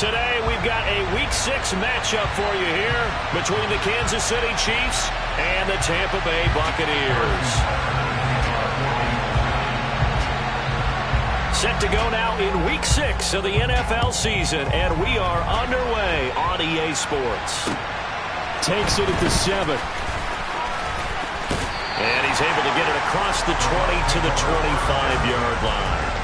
Today, we've got a Week 6 matchup for you here between the Kansas City Chiefs and the Tampa Bay Buccaneers. Set to go now in Week 6 of the NFL season, and we are underway on EA Sports. Takes it at the 7. And he's able to get it across the 20 to the 25-yard line.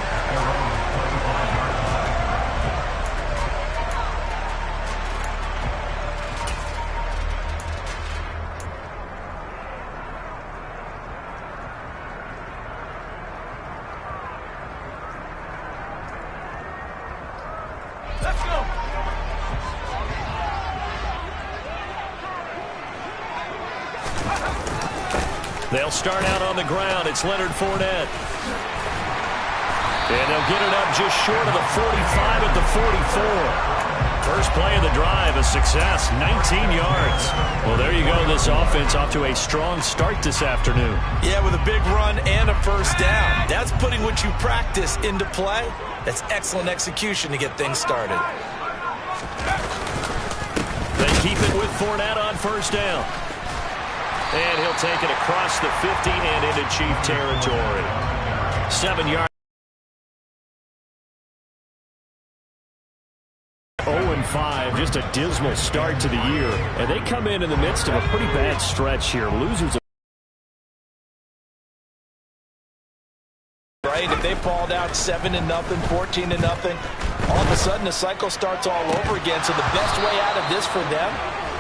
They'll start out on the ground. It's Leonard Fournette. And they'll get it up just short of the 45 at the 44. First play of the drive, a success, 19 yards. Well, there you go. This offense off to a strong start this afternoon. Yeah, with a big run and a first down. That's putting what you practice into play. That's excellent execution to get things started. They keep it with Fournette on first down. And he'll take it across the 50 and into Chief territory. 7 yards. 0-5, just a dismal start to the year. And they come in the midst of a pretty bad stretch here. Losers. Right, if they fall down 7-0, 14-0, all of a sudden the cycle starts all over again. So the best way out of this for them,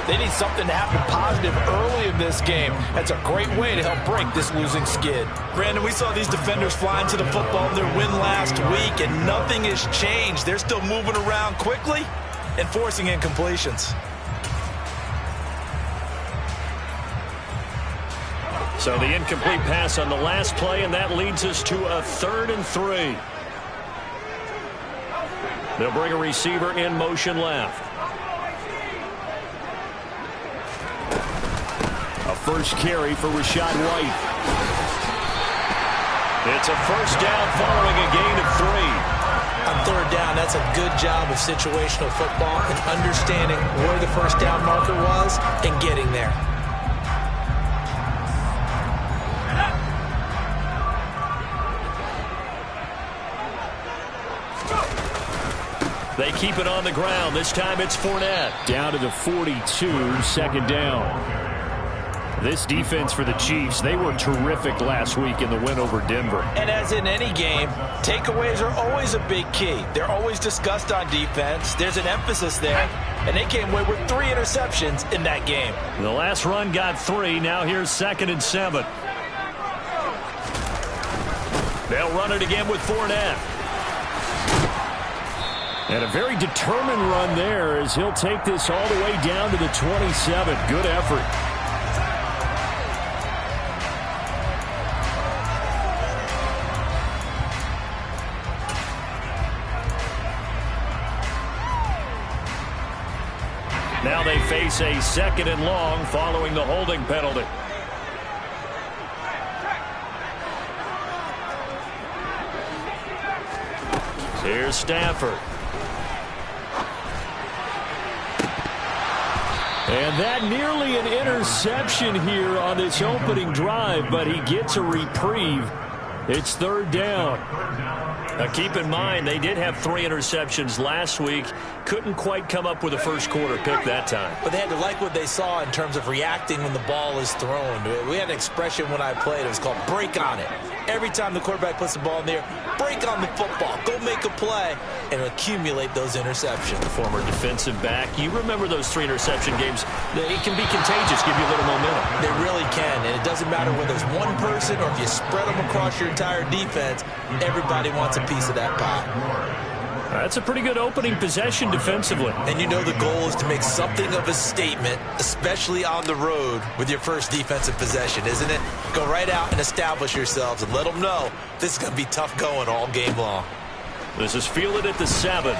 they need something to happen positive early in this game. That's a great way to help break this losing skid. Brandon, we saw these defenders fly into the football in their win last week, and nothing has changed. They're still moving around quickly and forcing incompletions. So the incomplete pass on the last play, and that leads us to a 3rd and 3. They'll bring a receiver in motion left. First carry for Rachaad White. It's a first down following a gain of 3. On 3rd down, that's a good job of situational football and understanding where the first down marker was and getting there. They keep it on the ground. This time it's Fournette. Down to the 42, second down. This defense for the Chiefs, they were terrific last week in the win over Denver. And as in any game, takeaways are always a big key. They're always discussed on defense. There's an emphasis there. And they came away with 3 interceptions in that game. The last run got 3. Now here's 2nd and 7. They'll run it again with Fournette. And a very determined run there as he'll take this all the way down to the 27. Good effort. Now they face a 2nd and long following the holding penalty. Here's Stafford. And that nearly an interception here on this opening drive, but he gets a reprieve. It's 3rd down. Now keep in mind, they did have 3 interceptions last week. Couldn't quite come up with a first quarter pick that time. But they had to like what they saw in terms of reacting when the ball is thrown. We had an expression when I played. It was called break on it. Every time the quarterback puts the ball in there, break on the football. Go make a play and accumulate those interceptions. Former defensive back. You remember those 3 interception games. It can be contagious, give you a little momentum. They really can, and it doesn't matter whether it's one person or if you spread them across your entire defense. Everybody wants a piece of that pie. That's a pretty good opening possession defensively. And you know the goal is to make something of a statement, especially on the road with your first defensive possession, isn't it? Go right out and establish yourselves and let them know this is going to be tough going all game long. This is fielded at the 7.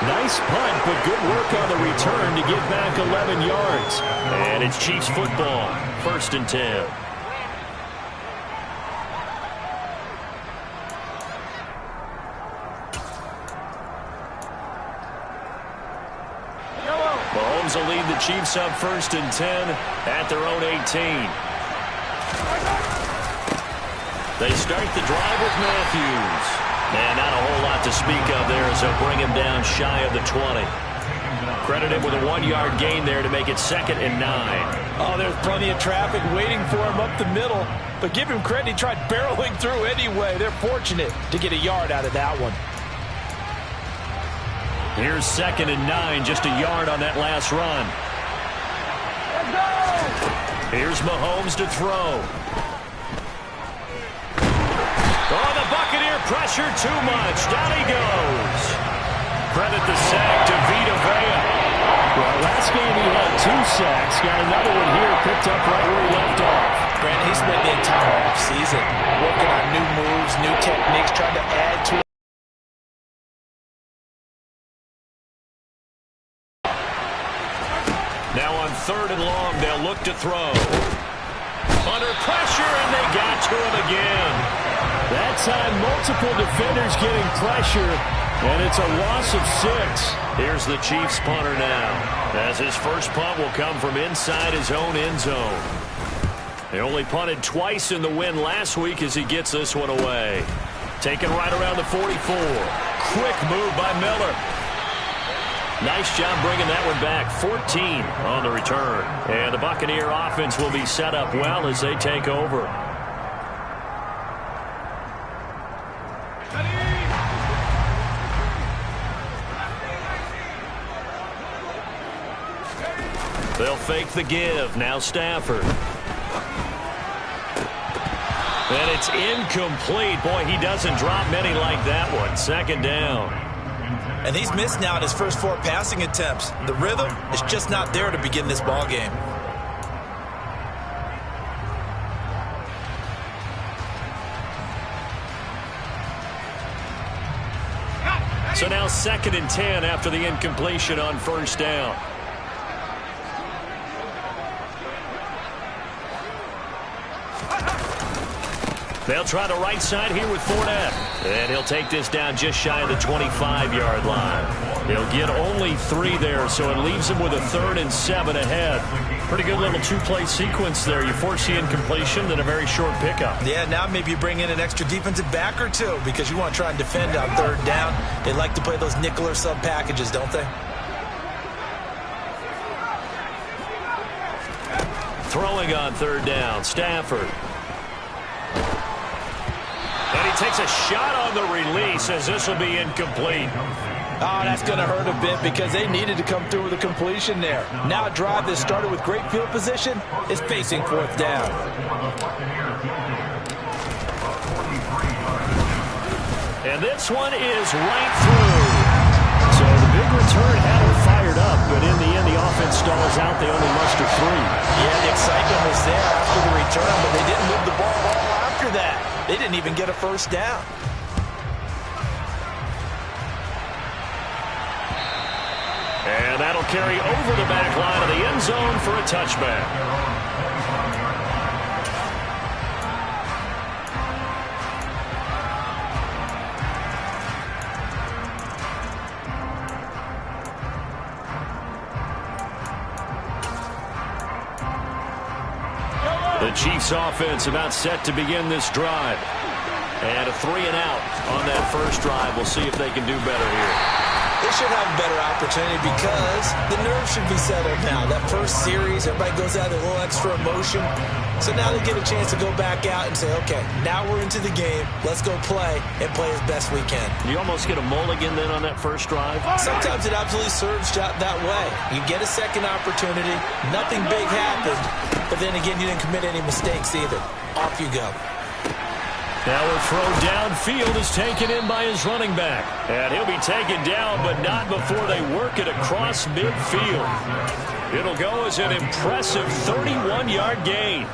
Nice punt, but good work on the return to get back 11 yards. And it's Chiefs football, 1st and 10. Mahomes will lead the Chiefs up 1st and 10 at their own 18. They start the drive with Matthews. And not a whole lot to speak of there as they'll bring him down shy of the 20. Credit him with a 1-yard gain there to make it 2nd and 9. Oh, there's plenty of traffic waiting for him up the middle. But give him credit, he tried barreling through anyway. They're fortunate to get a yard out of that one. Here's 2nd and 9, just a yard on that last run. Let's go! Here's Mahomes to throw. Oh, the Buccaneer pressure too much. Down he goes. Credit the sack to Vita Vea. Well, last game he had 2 sacks. Got another one here picked up right where he left off. Brandon, he spent the entire offseason working on new moves, new techniques, trying to add to it. Now on 3rd and long, they'll look to throw. Under pressure, and they got to him again. That time, multiple defenders getting pressure, and it's a loss of 6. Here's the Chiefs punter now, as his first punt will come from inside his own end zone. They only punted twice in the win last week as he gets this one away. Taken right around the 44. Quick move by Miller. Nice job bringing that one back. 14 on the return. And the Buccaneer offense will be set up well as they take over. They'll fake the give. Now Stafford. And it's incomplete. Boy, he doesn't drop many like that one. 2nd down. And he's missed now in his first 4 passing attempts. The rhythm is just not there to begin this ball game. So now 2nd and 10 after the incompletion on 1st down. They'll try the right side here with Fournette. And he'll take this down just shy of the 25-yard line. He'll get only 3 there, so it leaves him with a 3rd and 7 ahead. Pretty good little 2-play sequence there. You force the incompletion, then a very short pickup. Yeah, now maybe you bring in an extra defensive back or 2 because you want to try and defend on 3rd down. They like to play those nickel or sub packages, don't they? Throwing on 3rd down, Stafford. And he takes a shot on the release as this will be incomplete. Oh, that's going to hurt a bit because they needed to come through with a completion there. Now a drive that started with great field position is facing 4th down. And this one is right through. So the big return had him fired up, but in the end the offense stalls out. They only muster 3. Yeah, the excitement was there after the return, but they didn't move the ball at all after that. They didn't even get a 1st down. And that'll carry over the back line of the end zone for a touchback. The Chiefs offense about set to begin this drive. And a 3 and out on that first drive. We'll see if they can do better here. They should have a better opportunity because the nerves should be settled now. That first series, everybody goes out with a little extra emotion. So now they get a chance to go back out and say, okay, now we're into the game. Let's go play and play as best we can. You almost get a mulligan then on that first drive? Sometimes it absolutely serves that way. You get a second opportunity. Nothing big happened. But then again, you didn't commit any mistakes either. Off you go. Now a throw downfield is taken in by his running back. And he'll be taken down, but not before they work it across midfield. It'll go as an impressive 31-yard gain.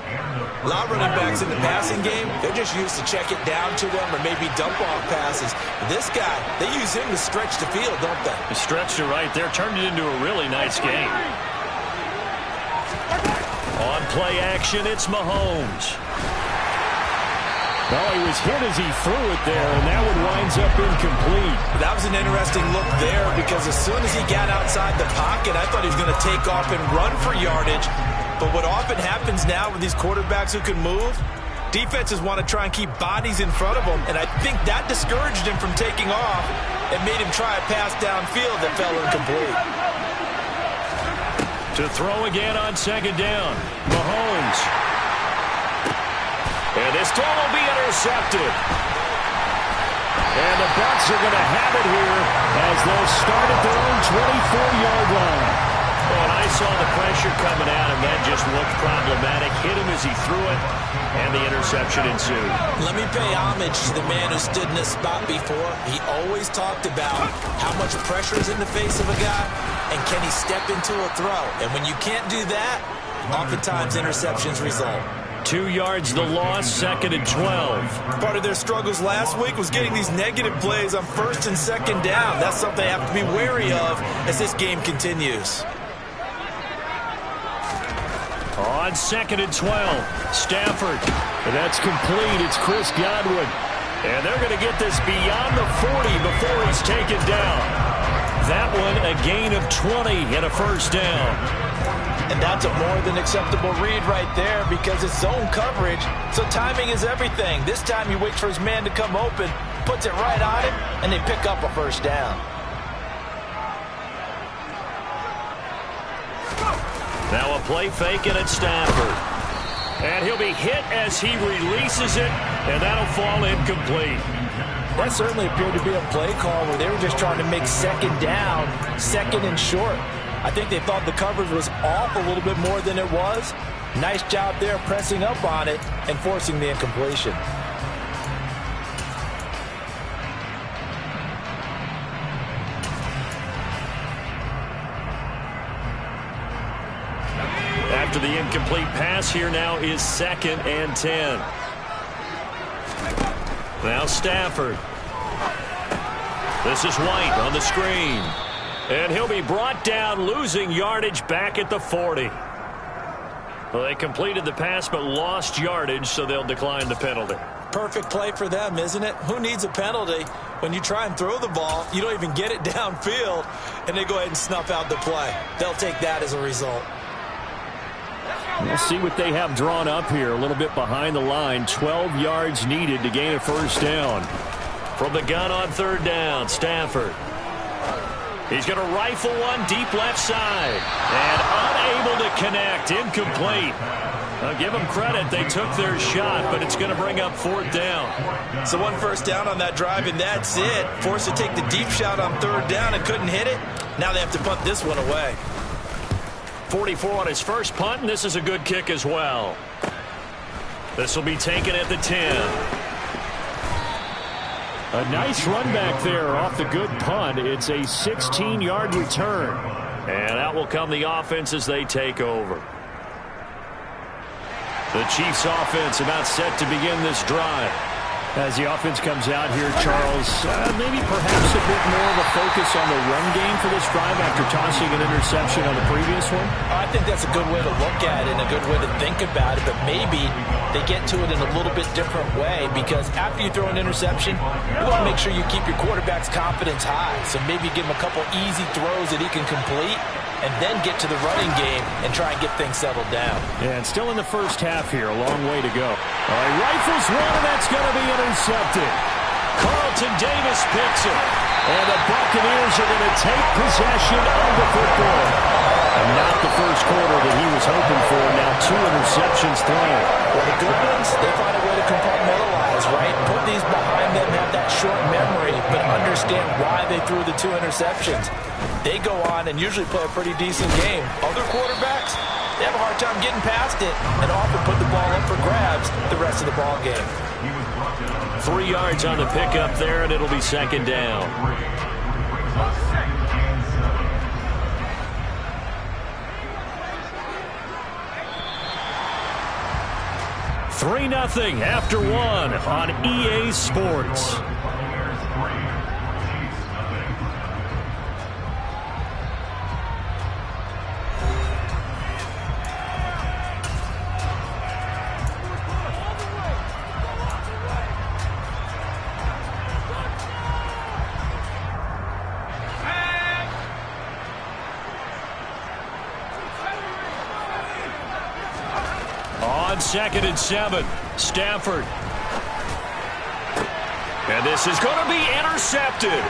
A lot of running backs in the passing game, they're just used to check it down to them or maybe dump off passes. This guy, they use him to stretch the field, don't they? He stretched it right there, turned it into a really nice game. On play action, it's Mahomes. Well, he was hit as he threw it there, and that one winds up incomplete. That was an interesting look there because as soon as he got outside the pocket, I thought he was going to take off and run for yardage. But what often happens now with these quarterbacks who can move, defenses want to try and keep bodies in front of them, and I think that discouraged him from taking off and made him try a pass downfield that fell incomplete. To throw again on second down, Mahomes. And this throw will be intercepted. And the Bucs are going to have it here as they'll start at their own 24-yard line. Well, and I saw the pressure coming at him. That just looked problematic. Hit him as he threw it, and the interception ensued. Let me pay homage to the man who stood in this spot before. He always talked about how much pressure is in the face of a guy, and can he step into a throw. And when you can't do that, oftentimes interceptions result. 2 yards the loss, 2nd and 12. Part of their struggles last week was getting these negative plays on 1st and 2nd down. That's something they have to be wary of as this game continues. On 2nd and 12, Stafford. And that's complete. It's Chris Godwin. And they're going to get this beyond the 40 before he's taken down. That one a gain of 20 and a first down. And that's a more than acceptable read right there because it's zone coverage, so timing is everything. This time he waits for his man to come open, puts it right on him, and they pick up a first down. Now a play fake and it's Stafford. And he'll be hit as he releases it, and that'll fall incomplete. That certainly appeared to be a play call where they were just trying to make second down, 2nd and short. I think they thought the coverage was off a little bit more than it was. Nice job there pressing up on it and forcing the incompletion. After the incomplete pass, here now is 2nd and 10. Now Stafford. This is White on the screen. And he'll be brought down, losing yardage back at the 40. Well, they completed the pass but lost yardage, so they'll decline the penalty. Perfect play for them, isn't it? Who needs a penalty? When you try and throw the ball, you don't even get it downfield, and they go ahead and snuff out the play. They'll take that as a result. We'll see what they have drawn up here. A little bit behind the line. 12 yards needed to gain a first down. From the gun on 3rd down, Stafford. He's going to rifle one deep left side. And unable to connect. Incomplete. I'll give them credit. They took their shot, but it's going to bring up 4th down. So 1 first down on that drive, and that's it. Forced to take the deep shot on 3rd down and couldn't hit it. Now they have to punt this one away. 44 on his first punt, and this is a good kick as well. This will be taken at the 10. A nice run back there off the good punt. It's a 16-yard return. And out will come the offense as they take over. The Chiefs offense about set to begin this drive. As the offense comes out here, Charles, maybe perhaps a bit more of a focus on the run game for this drive after tossing an interception on the previous one? I think that's a good way to look at it and a good way to think about it, but maybe they get to it in a little bit different way because after you throw an interception, you want to make sure you keep your quarterback's confidence high. So maybe give him a couple easy throws that he can complete and then get to the running game and try and get things settled down. Yeah, and still in the first half here, a long way to go. All right, rifles one, and that's going to be intercepted. Carlton Davis picks it. And the Buccaneers are going to take possession of the football. And not the first quarter that he was hoping for. Now 2 interceptions thrown. Well, the good ones, they find a way to compartmentalize, right? Put these behind them, have that short memory, but understand why they threw the 2 interceptions. They go on and usually play a pretty decent game. Other quarterbacks, they have a hard time getting past it and often put the ball up for grabs the rest of the ball game. 3 yards on the pickup there, and it'll be 2nd down. 3-0 after 1 on EA Sports. on 2nd and 7. Stafford. And this is going to be intercepted.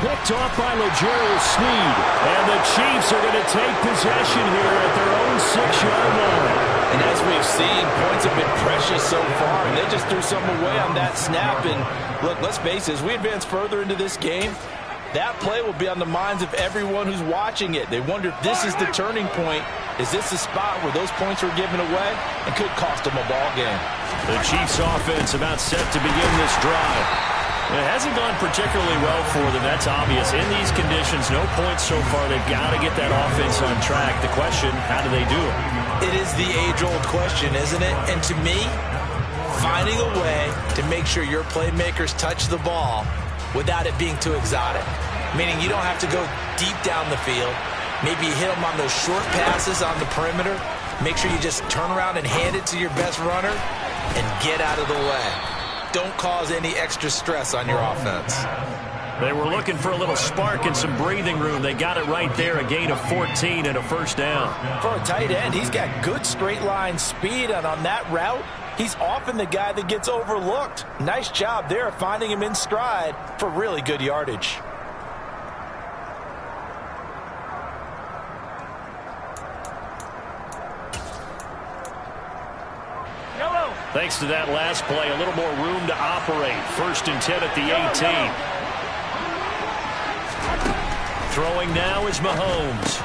Picked off by L'Jarius Sneed. And the Chiefs are going to take possession here at their own 6-yard line. And as we've seen, points have been precious so far, and they just threw some away on that snap. And look, let's face it, as we advance further into this game, that play will be on the minds of everyone who's watching it. They wonder if this is the turning point. Is this the spot where those points were given away and could cost them a ball game? The Chiefs offense about set to begin this drive. It hasn't gone particularly well for them. That's obvious. In these conditions, no points so far. They've got to get that offense on track. The question, how do they do it? It is the age-old question, isn't it? And to me, finding a way to make sure your playmakers touch the ball without it being too exotic. Meaning you don't have to go deep down the field. Maybe you hit them on those short passes on the perimeter. Make sure you just turn around and hand it to your best runner and get out of the way. Don't cause any extra stress on your offense. They were looking for a little spark and some breathing room. They got it right there, a gain of 14 and a first down. For a tight end, he's got good straight line speed, and on that route, he's often the guy that gets overlooked. Nice job there finding him in stride for really good yardage. Thanks to that last play, a little more room to operate. 1st and 10 at the 18. Throwing now is Mahomes.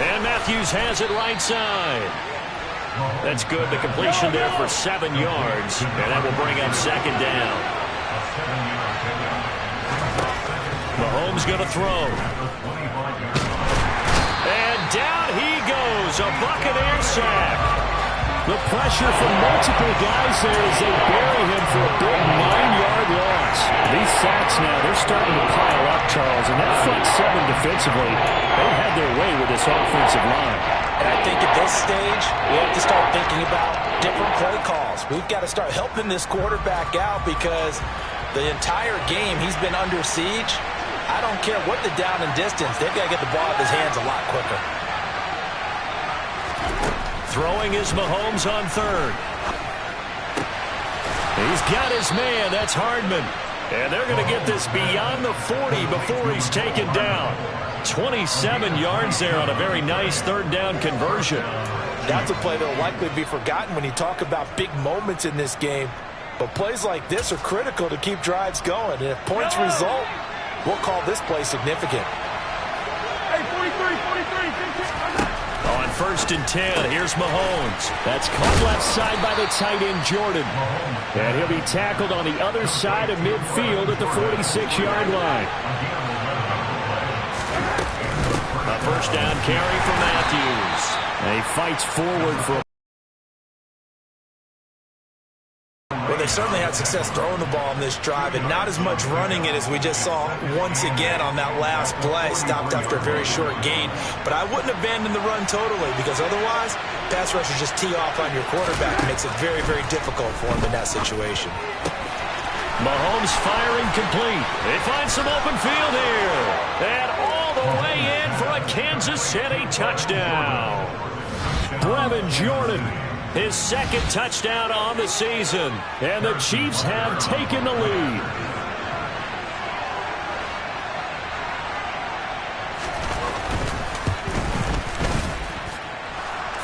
And Matthews has it right side. That's good. The completion there for 7 yards. And that will bring up 2nd down. Mahomes going to throw. And down he goes. A Buccaneer sack. The pressure from multiple guys there as they bury him for a big 9-yard loss. These sacks now, they're starting to pile up, Charles, and that front 7 defensively, they had their way with this offensive line. And I think at this stage, we have to start thinking about different play calls. We've got to start helping this quarterback out because the entire game he's been under siege. I don't care what the down and distance, they've got to get the ball out of his hands a lot quicker. Throwing is Mahomes on 3rd. He's got his man. That's Hardman. And they're going to get this beyond the 40 before he's taken down. 27 yards there on a very nice 3rd down conversion. That's a play that will likely be forgotten when you talk about big moments in this game. But plays like this are critical to keep drives going. And if points result, we'll call this play significant. Hey, 43, 15. On 1st and 10, here's Mahomes. That's caught left side by the tight end, Jordan. And he'll be tackled on the other side of midfield at the 46-yard line. A 1st down carry for Matthews. And he fights forward for a Well, they certainly had success throwing the ball in this drive and not as much running it as we just saw once again on that last play. Stopped after a very short gain. But I wouldn't abandon the run totally because otherwise, pass rushers just tee off on your quarterback. It makes it very, very difficult for him in that situation. Mahomes firing complete. They find some open field here. And all the way in for a Kansas City touchdown. Brevin Jordan. His 2nd touchdown on the season. And the Chiefs have taken the lead.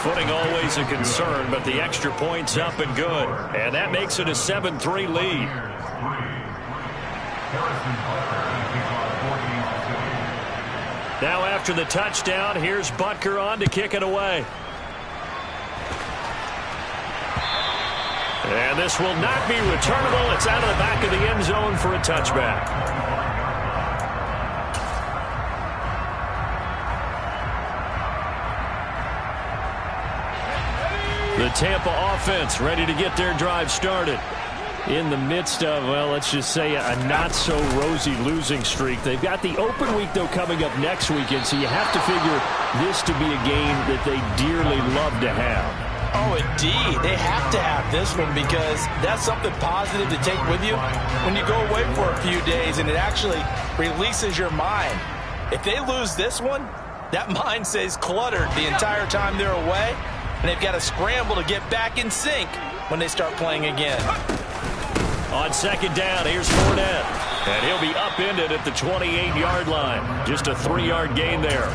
Footing always a concern, but the extra point's up and good. And that makes it a 7-3 lead. Now after the touchdown, here's Butker on to kick it away. And this will not be returnable. It's out of the back of the end zone for a touchback. The Tampa offense ready to get their drive started. In the midst of, well, let's just say a not-so-rosy losing streak. They've got the open week, though, coming up next weekend, so you have to figure this to be a game that they dearly love to have. Oh, indeed. They have to have this one because that's something positive to take with you when you go away for a few days, and it actually releases your mind. If they lose this one, that mind stays cluttered the entire time they're away, and they've got to scramble to get back in sync when they start playing again. On second down, here's Fournette. And he'll be upended at the 28-yard line. Just a 3-yard gain there.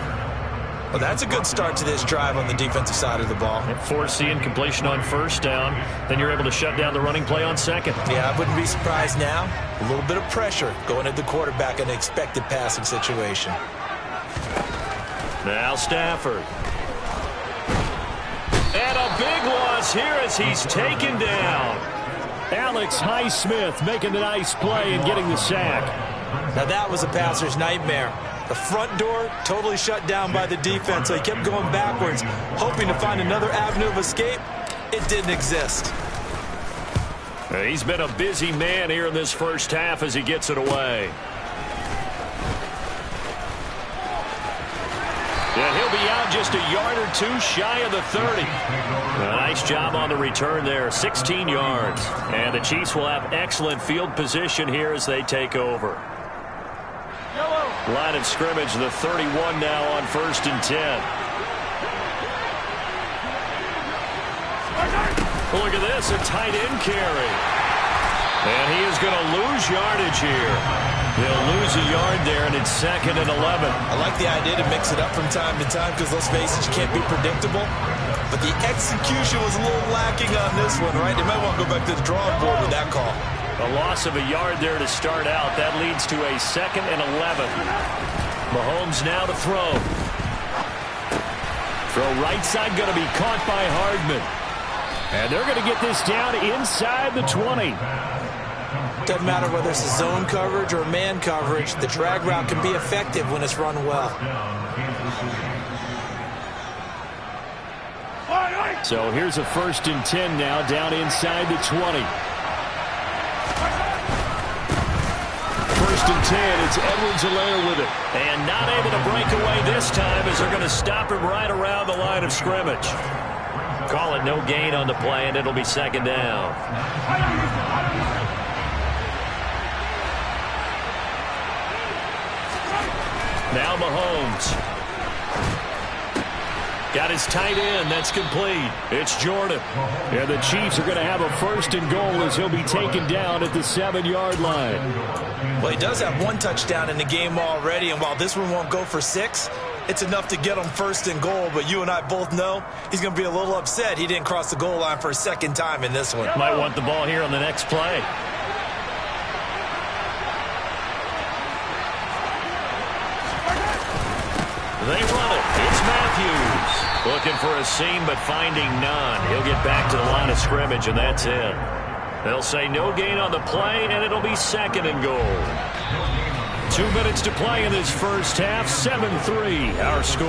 Well, that's a good start to this drive on the defensive side of the ball. Forcing completion on first down. Then you're able to shut down the running play on second. Yeah, I wouldn't be surprised now. A little bit of pressure going at the quarterback in an expected passing situation. Now Stafford. And a big loss here as he's taken down. Alex Highsmith making the nice play and getting the sack. Now that was a passer's nightmare. The front door totally shut down by the defense, so he kept going backwards, hoping to find another avenue of escape. It didn't exist. He's been a busy man here in this first half as he gets it away. And he'll be out just a yard or two shy of the 30. A nice job on the return there, 16 yards. And the Chiefs will have excellent field position here as they take over. Line of scrimmage, the 31 now on 1st and 10. Look at this, a tight end carry. And he is going to lose yardage here. He'll lose a yard there, and it's 2nd and 11. I like the idea to mix it up from time to time because, let's face it, you can't be predictable. But the execution was a little lacking on this one, right? They might want to go back to the drawing board with that call. A loss of a yard there to start out. That leads to a 2nd and 11. Mahomes now to throw. Throw right side going to be caught by Hardman. And they're going to get this down inside the 20. Doesn't matter whether it's a zone coverage or man coverage. The drag route can be effective when it's run well. So here's a 1st and 10 now down inside the 20. 1st and 10, it's Edwards-Helaire with it. And not able to break away this time as they're going to stop him right around the line of scrimmage. Call it no gain on the play, and it'll be 2nd down. Now Mahomes. Got his tight end. That's complete. It's Jordan. And the Chiefs are going to have a 1st and goal as he'll be taken down at the 7-yard line. Well, he does have 1 touchdown in the game already, and while this one won't go for 6, it's enough to get him 1st and goal. But you and I both know he's going to be a little upset he didn't cross the goal line for a 2nd time in this one. Might want the ball here on the next play. They run it. It's Matthews. Looking for a seam, but finding none. He'll get back to the line of scrimmage, and that's it. They'll say no gain on the play, and it'll be 2nd and goal. 2 minutes to play in this first half. 7-3, our score.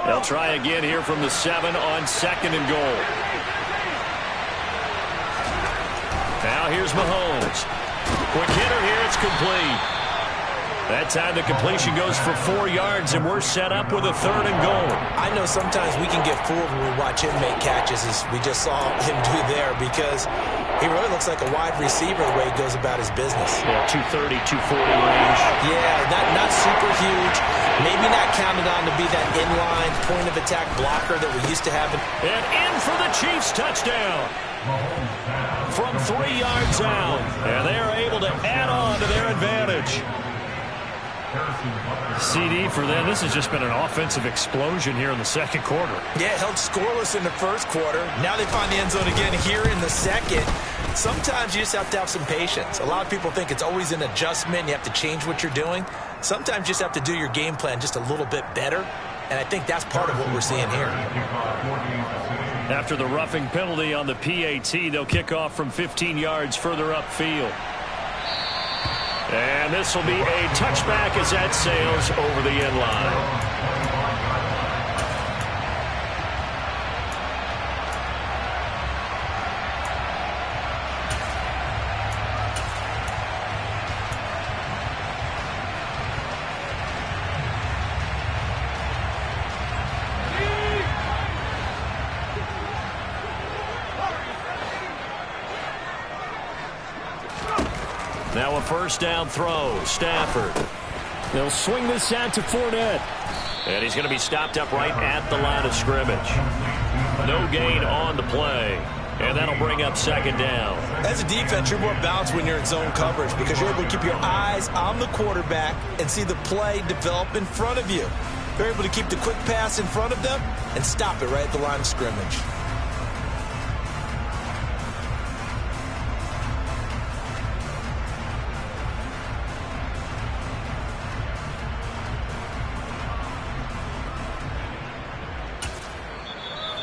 They'll try again here from the 7 on 2nd and goal. Now here's Mahomes. Quick hitter here. It's complete. That time the completion goes for 4 yards, and we're set up with a 3rd and goal. I know sometimes we can get fooled when we watch him make catches, as we just saw him do there, because he really looks like a wide receiver the way he goes about his business. Yeah, 230, 240 range. Yeah, not super huge. Maybe not counted on to be that inline point-of-attack blocker that we used to have. And in for the Chiefs touchdown. From 3 yards out. And they are able to add on to their advantage. CD for them. This has just been an offensive explosion here in the 2nd quarter. Yeah, held scoreless in the 1st quarter. Now they find the end zone again here in the 2nd. Sometimes you just have to have some patience. A lot of people think it's always an adjustment. You have to change what you're doing. Sometimes you just have to do your game plan just a little bit better. And I think that's part of what we're seeing here. After the roughing penalty on the PAT, they'll kick off from 15 yards further upfield. And this will be a touchback as that sails over the end line. Now a first down throw. Stafford. They'll swing this out to Fournette. And he's going to be stopped up right at the line of scrimmage. No gain on the play. And that'll bring up second down. As a defense, you're more balanced when you're in zone coverage because you're able to keep your eyes on the quarterback and see the play develop in front of you. You're able to keep the quick pass in front of them and stop it right at the line of scrimmage.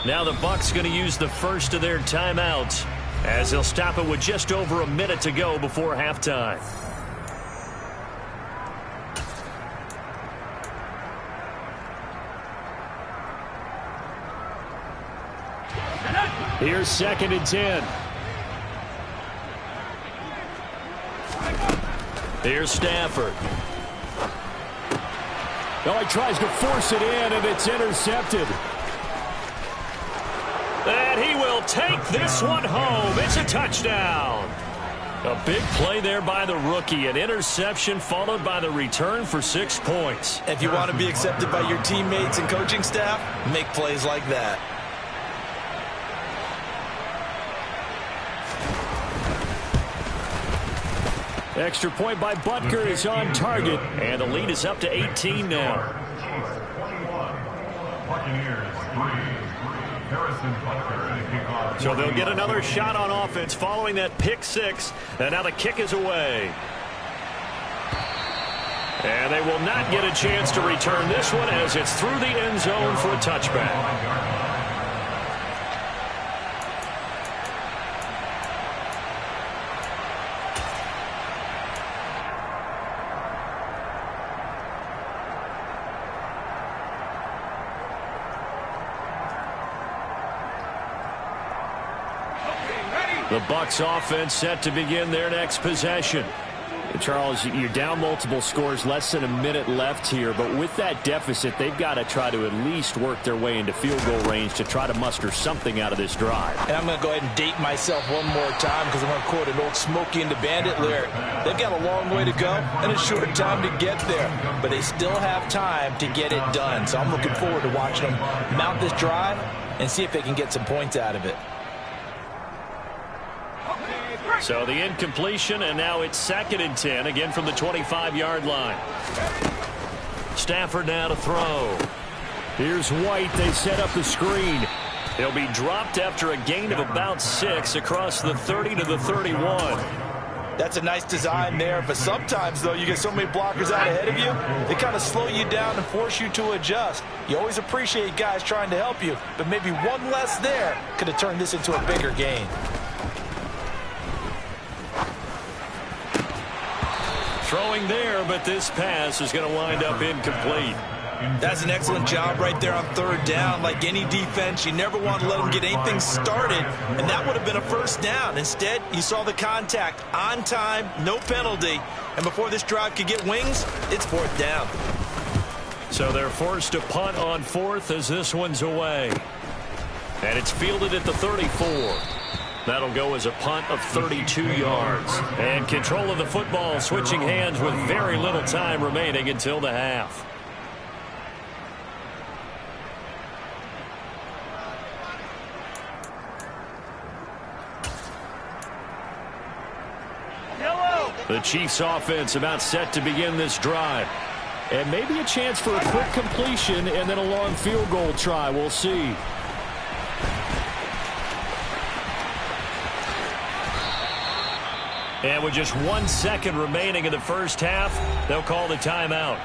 Now the Bucs going to use the first of their timeouts as they'll stop it with just over a minute to go before halftime. Here's 2nd and 10. Here's Stafford. Oh, he tries to force it in, and it's intercepted. And he will take this one home. It's a touchdown. A big play there by the rookie. An interception followed by the return for 6 points. If you want to be accepted by your teammates and coaching staff, make plays like that. Extra point by Butker is on target, and the lead is up to 18 now. So they'll get another shot on offense following that pick 6, and now the kick is away. And they will not get a chance to return this one as it's through the end zone for a touchback. The Bucs offense set to begin their next possession. Charles, you're down multiple scores, less than a minute left here, but with that deficit, they've got to try to at least work their way into field goal range to try to muster something out of this drive. And I'm going to go ahead and date myself one more time because I'm going to quote an old Smokey and the Bandit lyric. They've got a long way to go and a short time to get there, but they still have time to get it done. So I'm looking forward to watching them mount this drive and see if they can get some points out of it. So the incompletion, and now it's 2nd and 10, again from the 25-yard line. Stafford now to throw. Here's White. They set up the screen. He'll be dropped after a gain of about 6 across the 30 to the 31. That's a nice design there, but sometimes, though, you get so many blockers out ahead of you, they kind of slow you down and force you to adjust. You always appreciate guys trying to help you, but maybe one less there could have turned this into a bigger gain. Throwing there, but this pass is going to wind up incomplete. That's an excellent job right there on 3rd down. Like any defense, you never want to let them get anything started, and that would have been a first down. Instead, you saw the contact on time, no penalty, and before this drive could get wings, it's 4th down. So they're forced to punt on 4th as this one's away. And it's fielded at the 34. That'll go as a punt of 32 yards. And control of the football switching hands with very little time remaining until the half. The Chiefs offense about set to begin this drive. And maybe a chance for a quick completion and then a long field goal try. We'll see. And with just 1 second remaining in the first half, they'll call the timeout.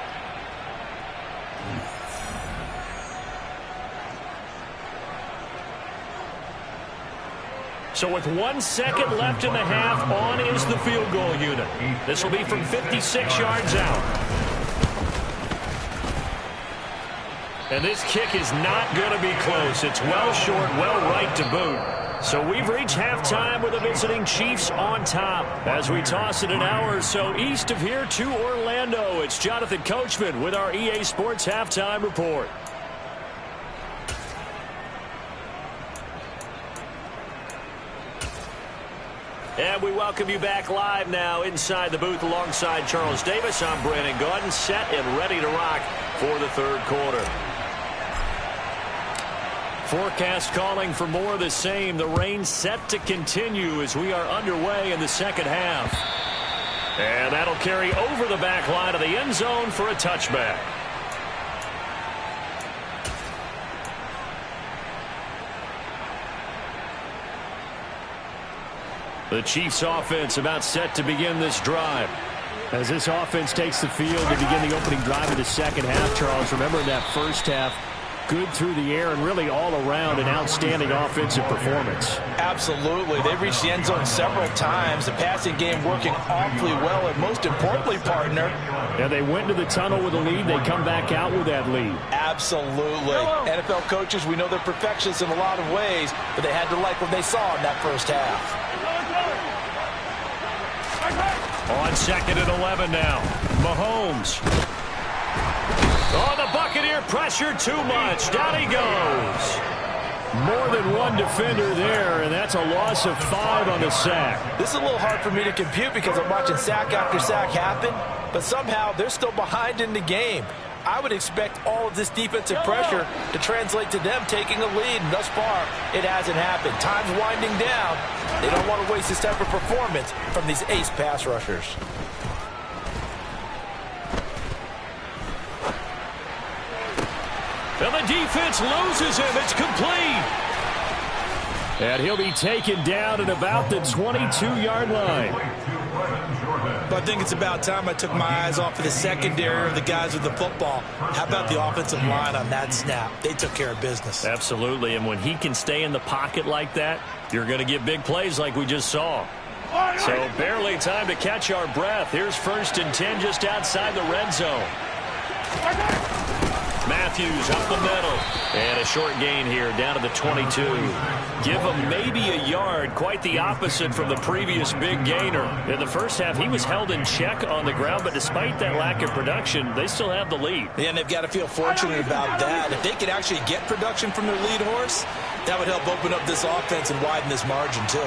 So with 1 second left in the half, on is the field goal unit. This will be from 56 yards out. And this kick is not going to be close. It's well short, well right to boot. So we've reached halftime with the visiting Chiefs on top. As we toss it an hour or so east of here to Orlando, it's Jonathan Coachman with our EA Sports Halftime Report. And we welcome you back live now inside the booth alongside Charles Davis. I'm Brandon Gaudin, set and ready to rock for the third quarter. Forecast calling for more of the same. The rain set to continue as we are underway in the second half. And that'll carry over the back line of the end zone for a touchback. The Chiefs offense about set to begin this drive. As this offense takes the field to begin the opening drive of the second half, Charles, remember in that first half, good through the air and really all around an outstanding offensive performance. Absolutely. They reached the end zone several times. The passing game working awfully well, and most importantly, partner. And they went to the tunnel with a lead. They come back out with that lead. Absolutely. NFL coaches, we know they're perfectionists in a lot of ways, but they had to like what they saw in that first half. On second and 11 now. Mahomes. Oh, the Buccaneer pressure too much. Down he goes. More than one defender there, and that's a loss of 5 on the sack. This is a little hard for me to compute because I'm watching sack after sack happen, but somehow they're still behind in the game. I would expect all of this defensive pressure to translate to them taking a lead, and thus far, it hasn't happened. Time's winding down. They don't want to waste this type of performance from these ace pass rushers. And the defense loses him. It's complete. And he'll be taken down at about the 22-yard line. But I think it's about time I took my eyes off of the secondary or the guys with the football. How about the offensive line on that snap? They took care of business. Absolutely, and when he can stay in the pocket like that, you're going to get big plays like we just saw. So barely time to catch our breath. Here's 1st and 10 just outside the red zone. Matthews up the middle. And a short gain here down to the 22. Give him maybe a yard. Quite the opposite from the previous big gainer. In the first half, he was held in check on the ground, but despite that lack of production, they still have the lead. Yeah, and they've got to feel fortunate about that. If they could actually get production from their lead horse, that would help open up this offense and widen this margin too.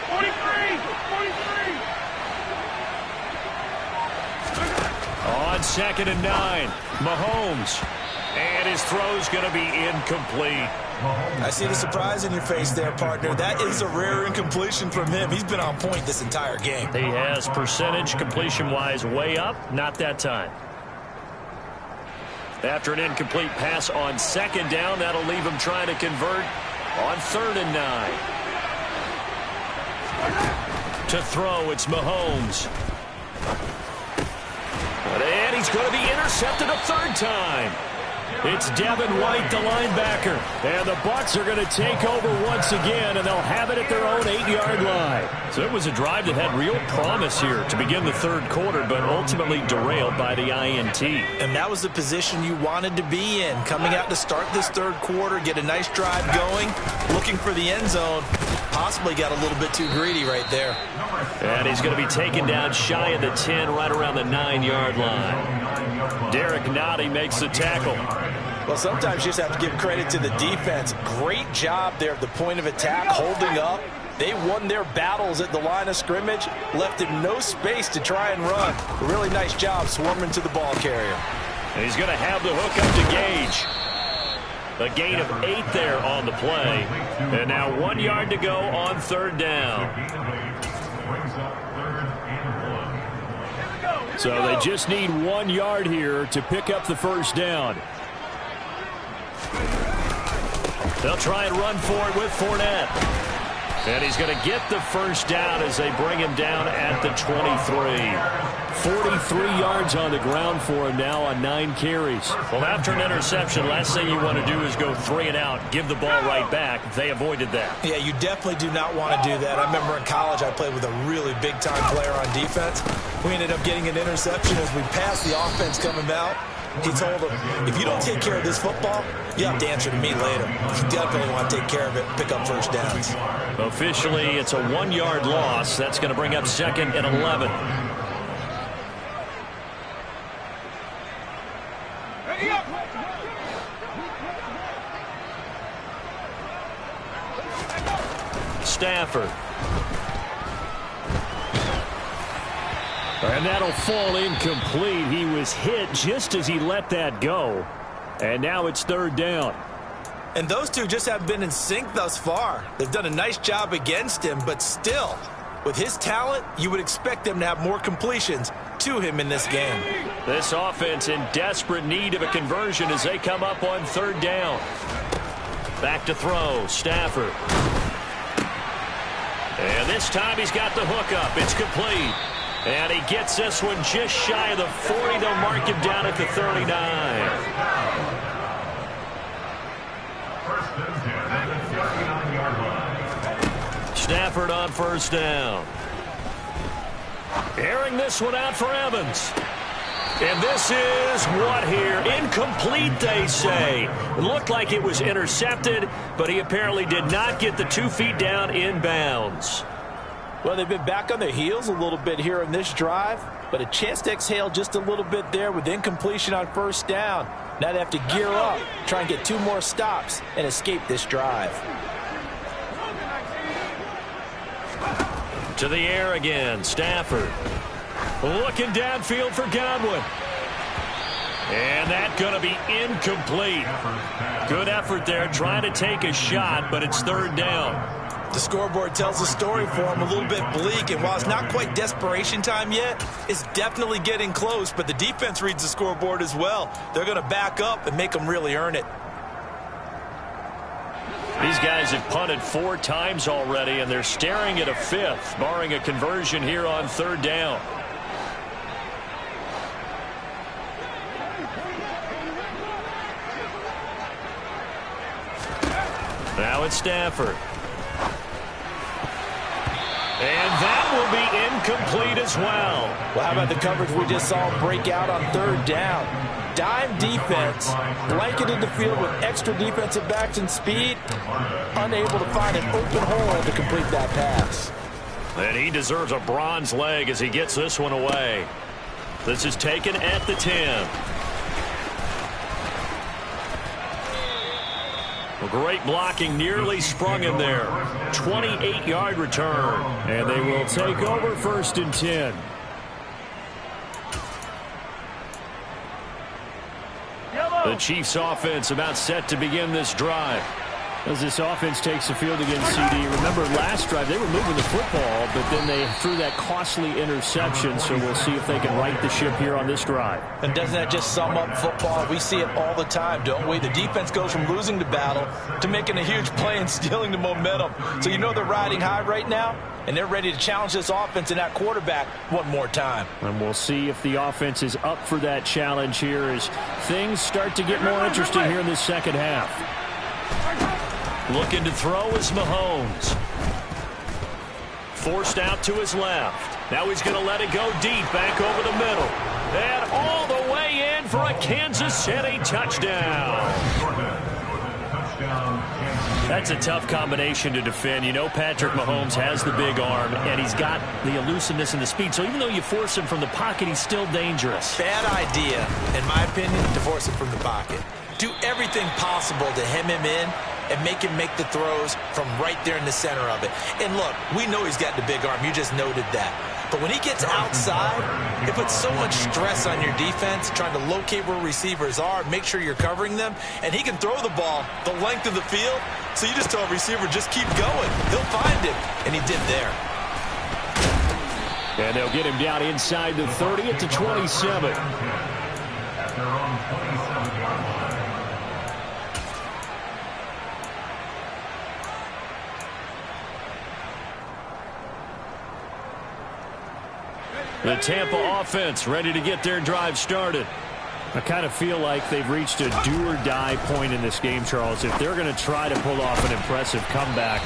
43! On second and 9, Mahomes. And his throw's going to be incomplete. I see the surprise in your face there, partner. That is a rare incompletion from him. He's been on point this entire game. He has percentage completion-wise way up. Not that time. After an incomplete pass on second down, that'll leave him trying to convert on 3rd and 9. To throw, it's Mahomes. And he's going to be intercepted a 3rd time. It's Devin White, the linebacker. And the Bucs are going to take over once again, and they'll have it at their own 8-yard line. So it was a drive that had real promise here to begin the third quarter, but ultimately derailed by the INT. And that was the position you wanted to be in. Coming out to start this third quarter, get a nice drive going, looking for the end zone. Possibly got a little bit too greedy right there. And he's going to be taken down shy of the 10, right around the 9-yard line. Derek Nottie makes the tackle. Well, sometimes you just have to give credit to the defense. Great job there at the point of attack, holding up. They won their battles at the line of scrimmage, left him no space to try and run. A really nice job swarming to the ball carrier. And he's going to have the hook up to Gage. A gain of 8 there on the play. And now 1 yard to go on 3rd down. So they just need 1 yard here to pick up the first down. They'll try and run for it with Fournette. And he's going to get the first down as they bring him down at the 23. 43 yards on the ground for him now on 9 carries. Well, after an interception, last thing you want to do is go 3 and out, give the ball right back. They avoided that. Yeah, you definitely do not want to do that. I remember in college I played with a really big-time player on defense. We ended up getting an interception as we passed the offense coming out. He told him, if you don't take care of this football, you have to answer to me later. You definitely want to take care of it, pick up first downs. Officially, it's a 1 yard loss. That's going to bring up 2nd and 11. Stafford. And that'll fall incomplete. He was hit just as he let that go. And now it's third down. And those two just have been in sync thus far. They've done a nice job against him, but still, with his talent, you would expect them to have more completions to him in this game. This offense in desperate need of a conversion as they come up on third down. Back to throw, Stafford. And this time he's got the hook up. It's complete. And he gets this one just shy of the 40. They'll mark him down at the 39. Stafford on first down. Airing this one out for Evans. And this is what here? Incomplete, they say. It looked like it was intercepted, but he apparently did not get the 2 feet down inbounds. Well, they've been back on their heels a little bit here on this drive, but a chance to exhale just a little bit there with incompletion on first down. Now they have to gear up, try and get 2 more stops, and escape this drive. To the air again, Stafford. Looking downfield for Godwin. And that's going to be incomplete. Good effort there, trying to take a shot, but it's third down. The scoreboard tells the story for him, a little bit bleak, and while it's not quite desperation time yet, it's definitely getting close, but the defense reads the scoreboard as well. They're going to back up and make them really earn it. These guys have punted 4 times already, and they're staring at a 5th, barring a conversion here on third down. Now it's Stafford. And that will be incomplete as well. Well, how about the coverage we just saw break out on third down? Dime defense, blanketed the field with extra defensive backs and speed, unable to find an open hole to complete that pass. And he deserves a bronze leg as he gets this one away. This is taken at the 10. Well, great blocking, nearly sprung him there. 28-yard return. And they will take over first and 10. The Chiefs offense about set to begin this drive. As this offense takes the field against CD, remember last drive they were moving the football, but then they threw that costly interception, so we'll see if they can right the ship here on this drive. And doesn't that just sum up football? We see it all the time, don't we? The defense goes from losing the battle to making a huge play and stealing the momentum. So you know they're riding high right now, and they're ready to challenge this offense and that quarterback one more time. And we'll see if the offense is up for that challenge here as things start to get more interesting here in the second half. Looking to throw is Mahomes. Forced out to his left. Now he's going to let it go deep, back over the middle. And all the way in for a Kansas City touchdown. That's a tough combination to defend. You know Patrick Mahomes has the big arm, and he's got the elusiveness and the speed. So even though you force him from the pocket, he's still dangerous. Bad idea, in my opinion, to force him from the pocket. Do everything possible to hem him in and make him make the throws from right there in the center of it. And look, we know he's got the big arm. You just noted that. But when he gets outside, it puts so much stress on your defense trying to locate where receivers are, make sure you're covering them, and he can throw the ball the length of the field. So you just tell a receiver, just keep going. He'll find him, and he did there. And they'll get him down inside the 30 at the 27. The Tampa offense ready to get their drive started. I kind of feel like they've reached a do-or-die point in this game, Charles. If they're going to try to pull off an impressive comeback,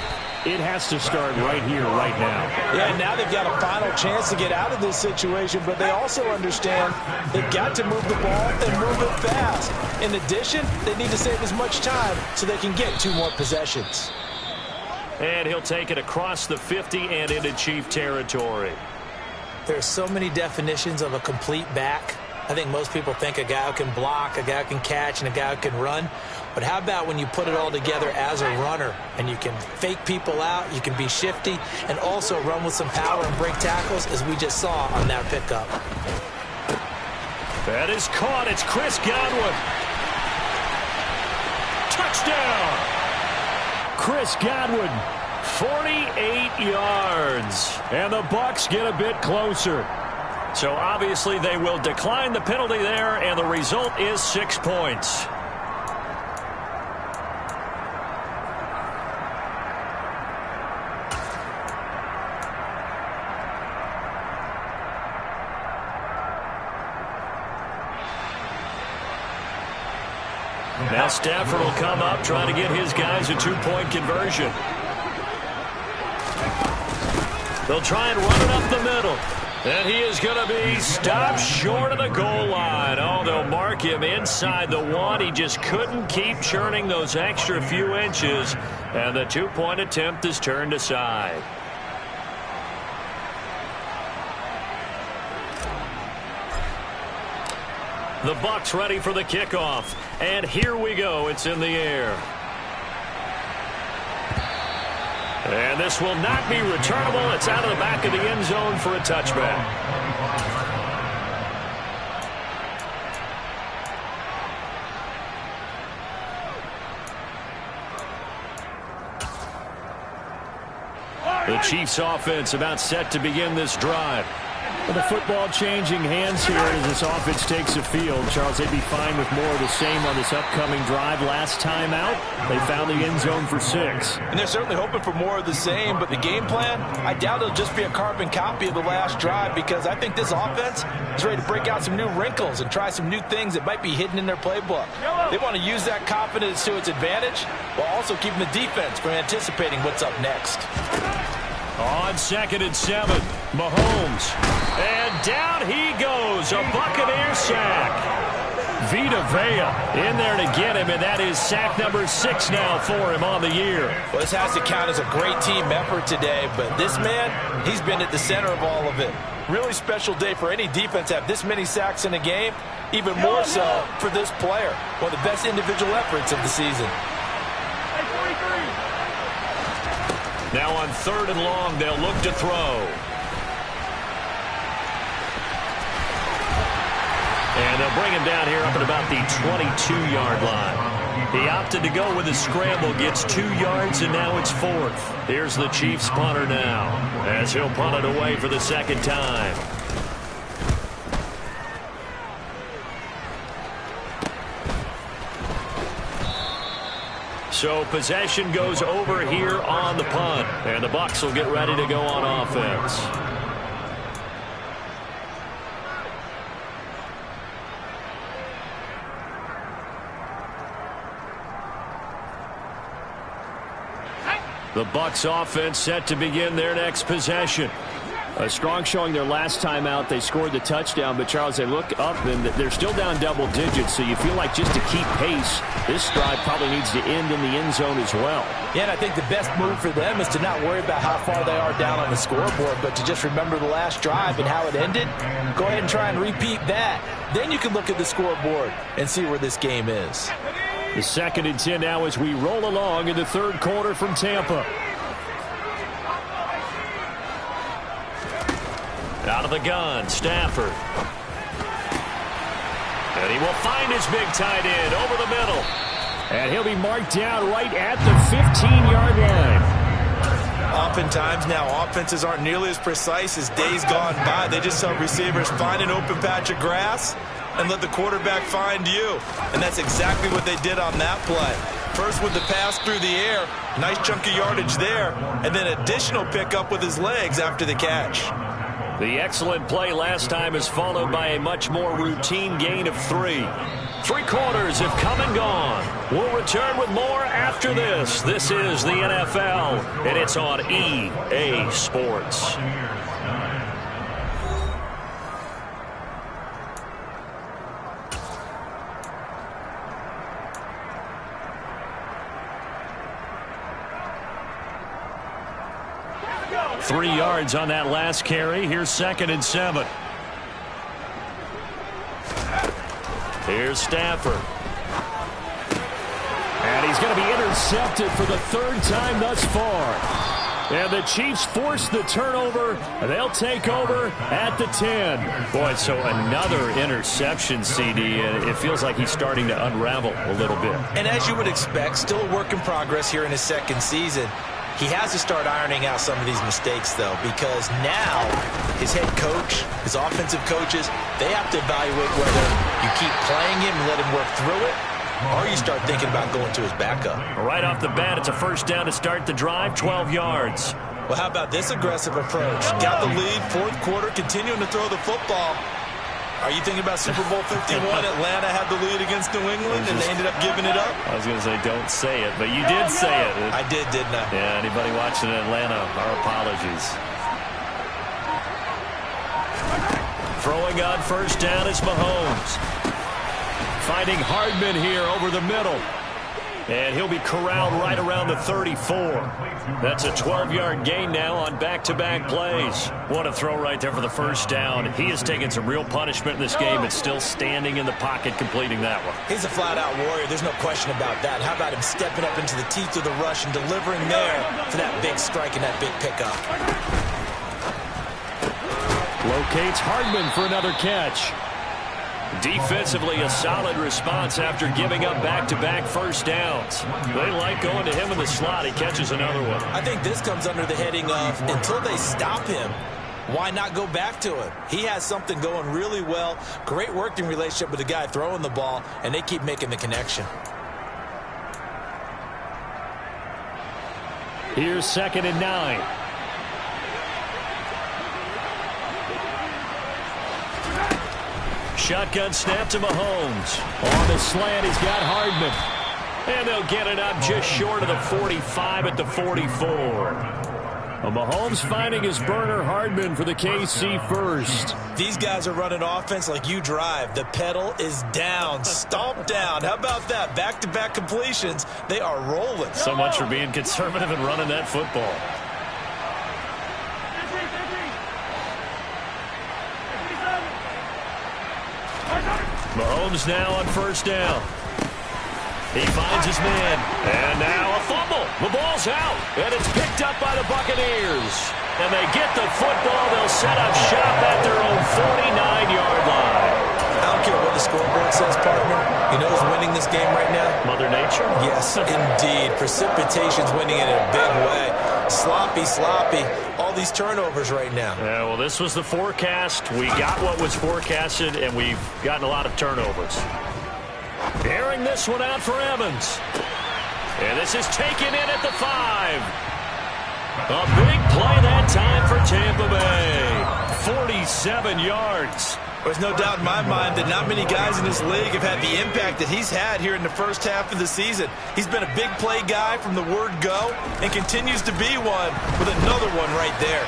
it has to start right here, right now. Yeah, now they've got a final chance to get out of this situation, but they also understand they've got to move the ball and move it fast. In addition, they need to save as much time so they can get 2 more possessions. And he'll take it across the 50 and into Chief territory. There are so many definitions of a complete back. I think most people think a guy who can block, a guy who can catch, and a guy who can run. But how about when you put it all together as a runner and you can fake people out, you can be shifty, and also run with some power and break tackles, as we just saw on that pickup. That is caught. It's Chris Godwin. Touchdown! Chris Godwin, 48 yards. and the Bucs get a bit closer. So obviously they will decline the penalty there, and the result is 6 points. Now Stafford will come up, trying to get his guys a two-point conversion. They'll try and run it up the middle. And he is going to be stopped short of the goal line. Oh, they'll mark him inside the one. He just couldn't keep churning those extra few inches. And the two-point attempt is turned aside. The Bucs ready for the kickoff. And here we go. It's in the air. And this will not be returnable. It's out of the back of the end zone for a touchback. The Chiefs offense about set to begin this drive. The football changing hands here as this offense takes the field. Charles, they'd be fine with more of the same on this upcoming drive. Last time out, they found the end zone for 6. And they're certainly hoping for more of the same, but the game plan, I doubt it'll just be a carbon copy of the last drive, because I think this offense is ready to break out some new wrinkles and try some new things that might be hidden in their playbook. They want to use that confidence to its advantage while also keeping the defense from anticipating what's up next. On 2nd and 7, Mahomes. And down he goes. A Buccaneer sack. Vita Vea in there to get him, and that is sack number 6 now for him on the year. Well, this has to count as a great team effort today, but this man, he's been at the center of all of it. Really special day for any defense to have this many sacks in a game, even more so for this player. One of the best individual efforts of the season. Now on 3rd and long, they'll look to throw. And they'll bring him down here up at about the 22-yard line. He opted to go with a scramble, gets 2 yards, and now it's 4th. Here's the Chiefs punter now, as he'll punt it away for the 2nd time. So possession goes over here on the punt, and the Bucs will get ready to go on offense. The Bucs offense set to begin their next possession. A strong showing their last time out. They scored the touchdown, but Charles, they look up and they're still down double digits, so you feel like just to keep pace, this drive probably needs to end in the end zone as well. Yeah, and I think the best move for them is to not worry about how far they are down on the scoreboard, but to just remember the last drive and how it ended. Go ahead and try and repeat that. Then you can look at the scoreboard and see where this game is. The 2nd and 10 now as we roll along in the 3rd quarter from Tampa. Out of the gun, Stafford. And he will find his big tight end over the middle. And he'll be marked down right at the 15-yard line. Oftentimes now, offenses aren't nearly as precise as days gone by. They just help receivers find an open patch of grass and let the quarterback find you. And that's exactly what they did on that play. First with the pass through the air, nice chunk of yardage there, and then additional pickup with his legs after the catch. The excellent play last time is followed by a much more routine gain of 3. 3 quarters have come and gone. We'll return with more after this. This is the NFL, and it's on EA Sports. Three yards on that last carry. Here's 2nd and 7. Here's Stafford. he's going to be intercepted for the third time thus far. And the Chiefs force the turnover. They'll take over at the 10. Boy, so another interception, CD. And it feels like he's starting to unravel a little bit. And as you would expect, still a work in progress here in his second season. He has to start ironing out some of these mistakes, though, because now his head coach, his offensive coaches, they have to evaluate whether you keep playing him and let him work through it, or you start thinking about going to his backup. Right off the bat, it's a first down to start the drive, 12 yards. Well, how about this aggressive approach? Got the lead, fourth quarter, continuing to throw the football. Are you thinking about Super Bowl 51? Atlanta had the lead against New England, and they ended up giving it up? I was going to say, don't say it, but you did say it. I did, didn't I? Yeah, anybody watching in Atlanta, our apologies. Throwing on first down is Mahomes. Finding Hardman here over the middle. And he'll be corralled right around the 34. That's a 12-yard gain now on back-to-back plays. What a throw right there for the first down. He has taken some real punishment in this game, but still standing in the pocket completing that one. He's a flat-out warrior. There's no question about that. How about him stepping up into the teeth of the rush and delivering there for that big strike and that big pickup. Locates Hardman for another catch. Defensively, a solid response after giving up back-to-back first downs. They like going to him in the slot. He catches another one. I think this comes under the heading of, until they stop him, why not go back to him? He has something going really well. Great working relationship with the guy throwing the ball, and they keep making the connection. Here's 2nd and 9. Shotgun snap to Mahomes. On the slant, he's got Hardman. And they'll get it up just short of the 45 at the 44. Well, Mahomes finding his burner Hardman for the KC first. These guys are running offense like you drive. The pedal is down, stomped down. How about that? Back-to-back completions. They are rolling. So much for being conservative and running that football. Mahomes now on first down. He finds his man. And now a fumble. The ball's out. And it's picked up by the Buccaneers. And they get the football. They'll set up shop at their own 49-yard line. I don't care what the scoreboard says, partner. You know who's winning this game right now? Mother Nature? Yes, indeed. Precipitation's winning it in a big way. Sloppy, sloppy. All these turnovers right now. Yeah, well, this was the forecast. We got what was forecasted, and we've gotten a lot of turnovers. Airing this one out for Evans. And this is taken in at the 5. A big play that time for Tampa Bay. 47 yards. There's no doubt in my mind that not many guys in this league have had the impact that he's had here in the first half of the season. He's been a big play guy from the word go and continues to be one with another one right there.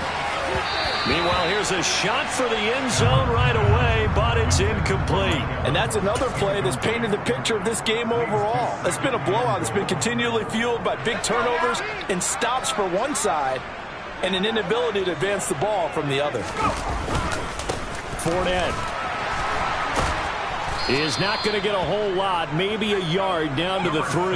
Meanwhile, here's a shot for the end zone right away, but it's incomplete. And that's another play that's painted the picture of this game overall. It's been a blowout. It's been continually fueled by big turnovers and stops for one side and an inability to advance the ball from the other. Fournette is not going to get a whole lot, maybe a yard down to the 3.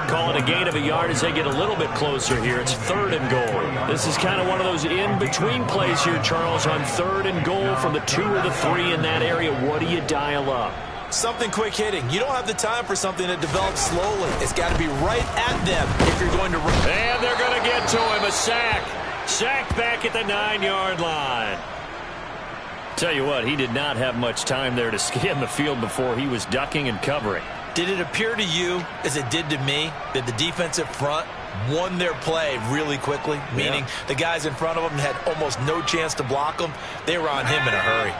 Call it a gain of a yard as they get a little bit closer here. It's 3rd and goal. This is kind of one of those in-between plays here, Charles, on 3rd and goal from the 2 or the 3 in that area. What do you dial up? Something quick hitting. You don't have the time for something that develops slowly. It's got to be right at them if you're going to run. And they're going to get to him. A sack. Sacked back at the 9-yard line. Tell you what, he did not have much time there to scan the field before he was ducking and covering. Did it appear to you, as it did to me, that the defensive front won their play really quickly? Meaning the guys in front of them had almost no chance to block them. They were on him in a hurry.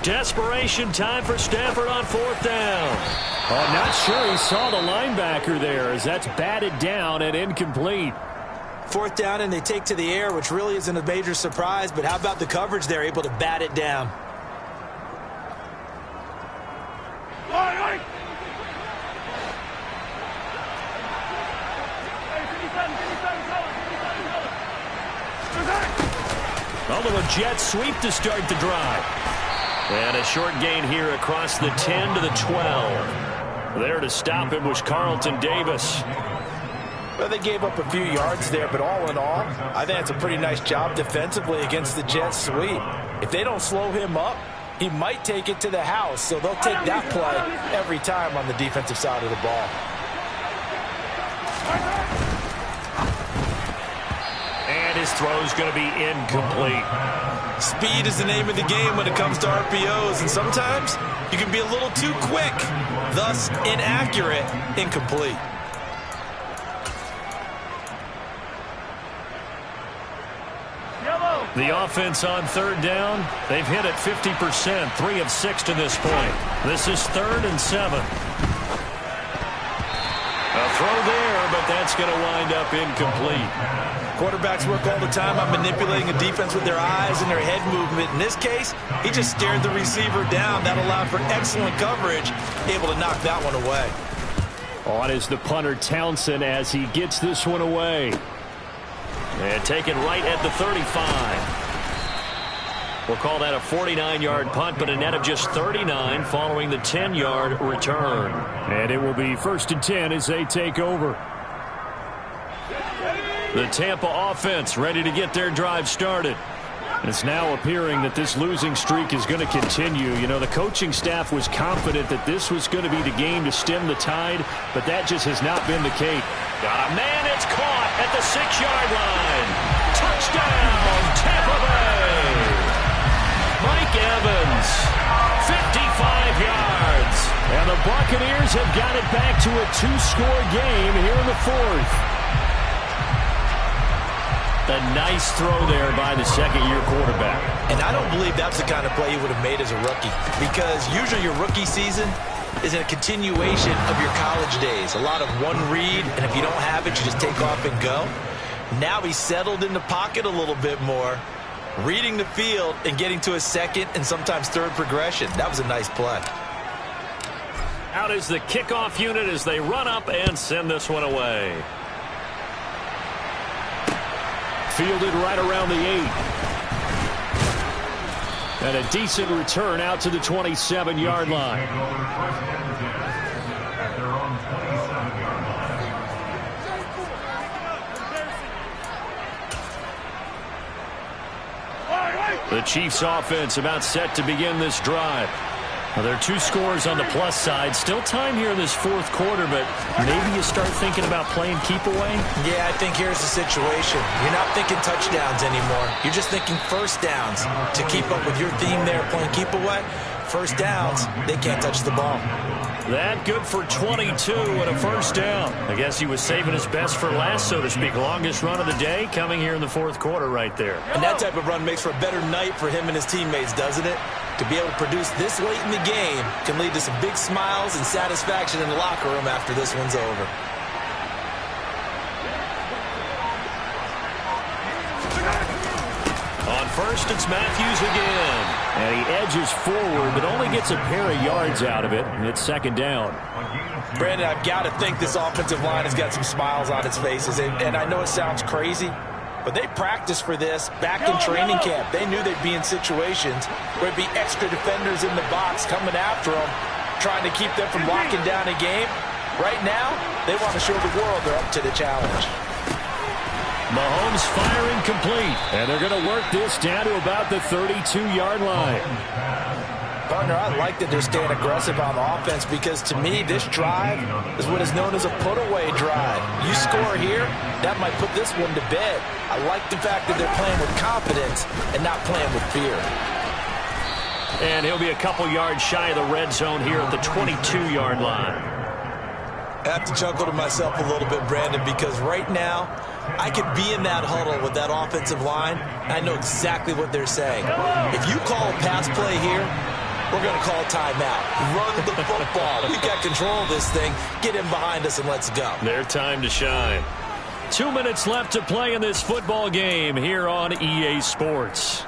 Desperation time for Stafford on 4th down. I'm not sure he saw the linebacker there as that's batted down and incomplete. 4th down and they take to the air, which really isn't a major surprise, but how about the coverage there, able to bat it down? Although a jet sweep to start the drive. And a short gain here across the 10 to the 12. There to stop him was Carlton Davis. Well, they gave up a few yards there, but all in all, I think it's a pretty nice job defensively against the jet sweep. If they don't slow him up, he might take it to the house, so they'll take that play every time on the defensive side of the ball. And his throw's going to be incomplete. Speed is the name of the game when it comes to RPOs, and sometimes you can be a little too quick, thus inaccurate, incomplete. The offense on third down, they've hit it 50%, 3 of 6 to this point. This is 3rd and 7. A throw there, but that's going to wind up incomplete. Quarterbacks work all the time on manipulating a defense with their eyes and their head movement. In this case, he just stared the receiver down. That allowed for excellent coverage, able to knock that one away. On is the punter Townsend as he gets this one away. And taken right at the 35. We'll call that a 49-yard punt, but a net of just 39 following the 10-yard return. And it will be 1st and 10 as they take over. The Tampa offense ready to get their drive started. It's now appearing that this losing streak is going to continue. You know, the coaching staff was confident that this was going to be the game to stem the tide, but that just has not been the case. Got a man, it's caught at the 6-yard line. Touchdown, Tampa Bay. Mike Evans, 55 yards. And the Buccaneers have got it back to a 2-score game here in the 4th. A nice throw there by the second-year quarterback. And I don't believe that's the kind of play you would have made as a rookie, because usually your rookie season is a continuation of your college days. A lot of one read, and if you don't have it, you just take off and go. Now he's settled in the pocket a little bit more, reading the field and getting to a second and sometimes third progression. That was a nice play. Out is the kickoff unit as they run up and send this one away. Fielded right around the 8. And a decent return out to the 27-yard line. The Chiefs offense about set to begin this drive. Well, there are 2 scores on the plus side. Still time here in this 4th quarter, but maybe you start thinking about playing keep away? Yeah, I think here's the situation. You're not thinking touchdowns anymore. You're just thinking first downs. To keep up with your theme there, playing keep away, first downs, they can't touch the ball. That good for 22 and a first down. I guess he was saving his best for last, so to speak. Longest run of the day coming here in the 4th quarter right there. And that type of run makes for a better night for him and his teammates, doesn't it? To be able to produce this late in the game can lead to some big smiles and satisfaction in the locker room after this one's over. On first, it's Matthews again. And he edges forward, but only gets a pair of yards out of it, and it's 2nd down. Brandon, I've got to think this offensive line has got some smiles on its faces. And I know it sounds crazy, but they practiced for this back in training camp. They knew they'd be in situations where it'd be extra defenders in the box coming after them, trying to keep them from locking down a game. Right now, they want to show the world they're up to the challenge. Mahomes firing complete. And they're going to work this down to about the 32-yard line. Partner, I like that they're staying aggressive on offense because, to me, this drive is what is known as a put-away drive. You score here, that might put this one to bed. I like the fact that they're playing with confidence and not playing with fear. And he'll be a couple yards shy of the red zone here at the 22-yard line. I have to chuckle to myself a little bit, Brandon, because right now I could be in that huddle with that offensive line. I know exactly what they're saying. If you call a pass play here, we're going to call timeout. Run the football. We've got control of this thing. Get him behind us and let's go. Their time to shine. 2 minutes left to play in this football game here on EA Sports.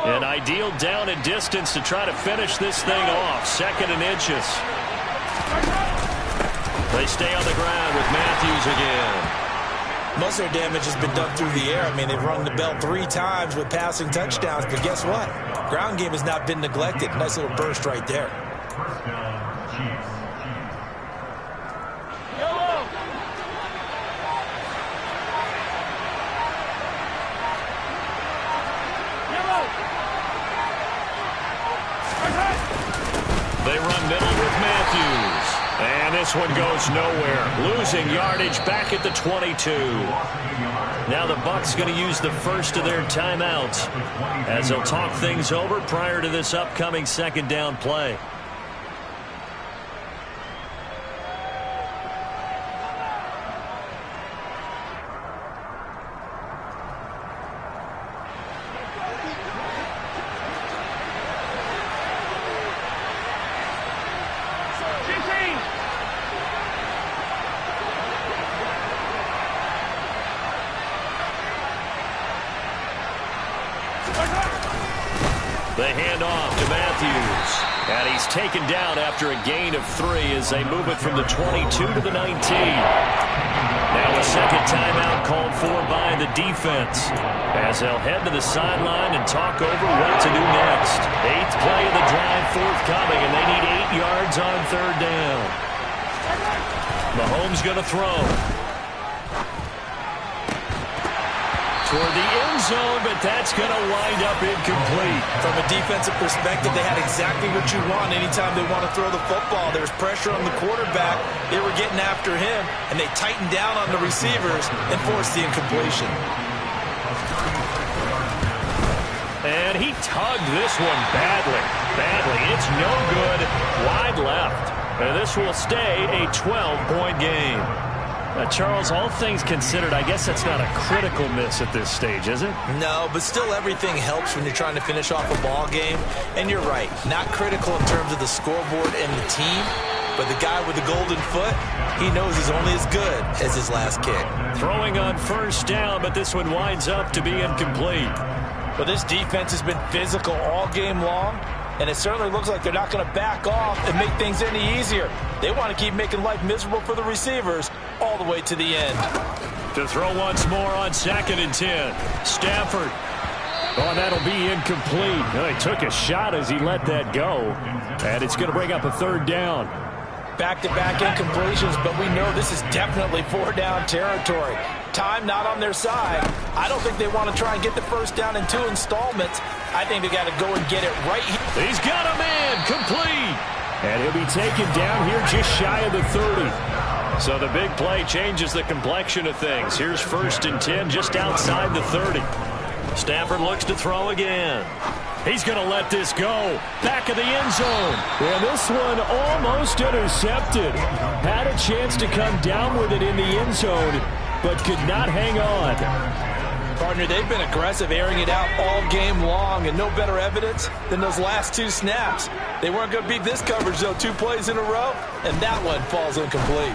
An ideal down and distance to try to finish this thing off. 2nd and inches. They stay on the ground with Matthews again. Most of their damage has been done through the air. I mean, they've rung the bell 3 times with passing touchdowns, but guess what? Ground game has not been neglected. Nice little burst right there. They run middle with Matthews. And this one goes nowhere. Losing yardage back at the 22. Now the Bucs going to use the first of their timeouts as they'll talk things over prior to this upcoming second down play. They hand off to Matthews. And he's taken down after a gain of 3 as they move it from the 22 to the 19. Now a second timeout called for by the defense as they'll head to the sideline and talk over what to do next. 8th play of the drive forthcoming, and they need 8 yards on 3rd down. Mahomes going to throw. Toward the end zone, but that's going to wind up incomplete. From a defensive perspective, they had exactly what you want anytime they want to throw the football. There's pressure on the quarterback. They were getting after him, and they tightened down on the receivers and forced the incompletion. And he tugged this one badly. It's no good. Wide left. And this will stay a 12-point game. Charles, all things considered, I guess that's not a critical miss at this stage, is it? No, but still everything helps when you're trying to finish off a ball game. And you're right, not critical in terms of the scoreboard and the team, but the guy with the golden foot, he knows he's only as good as his last kick. Throwing on first down, but this one winds up to be incomplete. Well, this defense has been physical all game long, and it certainly looks like they're not going to back off and make things any easier. They want to keep making life miserable for the receivers all the way to the end. To throw once more on 2nd and 10. Stafford. Oh, that'll be incomplete. He took a shot as he let that go. And it's going to bring up a 3rd down. Back-to-back incompletions, but we know this is definitely 4-down territory. Time not on their side. I don't think they want to try and get the first down in 2 installments. I think they got to go and get it right here. He's got a man complete. And he'll be taken down here just shy of the 30. So the big play changes the complexion of things. Here's 1st and 10 just outside the 30. Stafford looks to throw again. He's going to let this go. Back of the end zone. And this one almost intercepted. Had a chance to come down with it in the end zone, but could not hang on. Partner, they've been aggressive, airing it out all game long, and no better evidence than those last 2 snaps. They weren't going to beat this coverage, though, 2 plays in a row, and that one falls incomplete.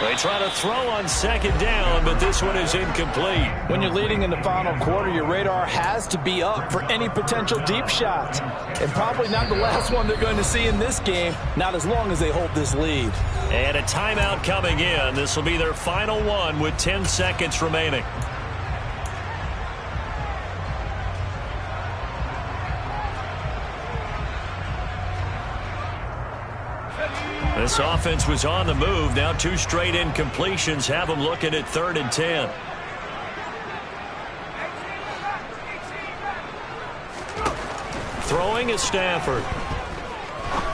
They try to throw on 2nd down, but this one is incomplete. When you're leading in the final quarter, your radar has to be up for any potential deep shots. And probably not the last one they're going to see in this game, not as long as they hold this lead. And a timeout coming in. This will be their final one with 10 seconds remaining. This offense was on the move. Now 2 straight incompletions have them looking at 3rd and 10. Throwing is Stafford.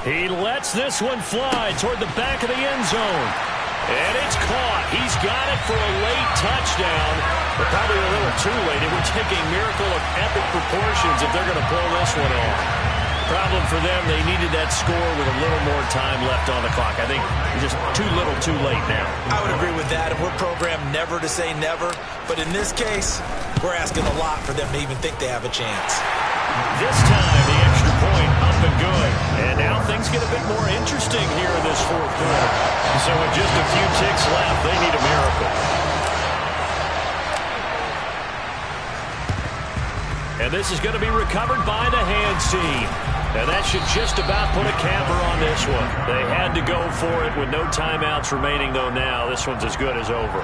He lets this one fly toward the back of the end zone. And it's caught. He's got it for a late touchdown. But probably a little too late. It would take a miracle of epic proportions if they're going to pull this one off. Problem for them, they needed that score with a little more time left on the clock. I think just too little too late now. I would agree with that, and we're programmed never to say never. But in this case, we're asking a lot for them to even think they have a chance. This time, the extra point up and good. And now things get a bit more interesting here in this 4th quarter. So with just a few ticks left, they need a miracle. And this is going to be recovered by the hands team. And that should just about put a capper on this one. They had to go for it with no timeouts remaining, though, now. This one's as good as over.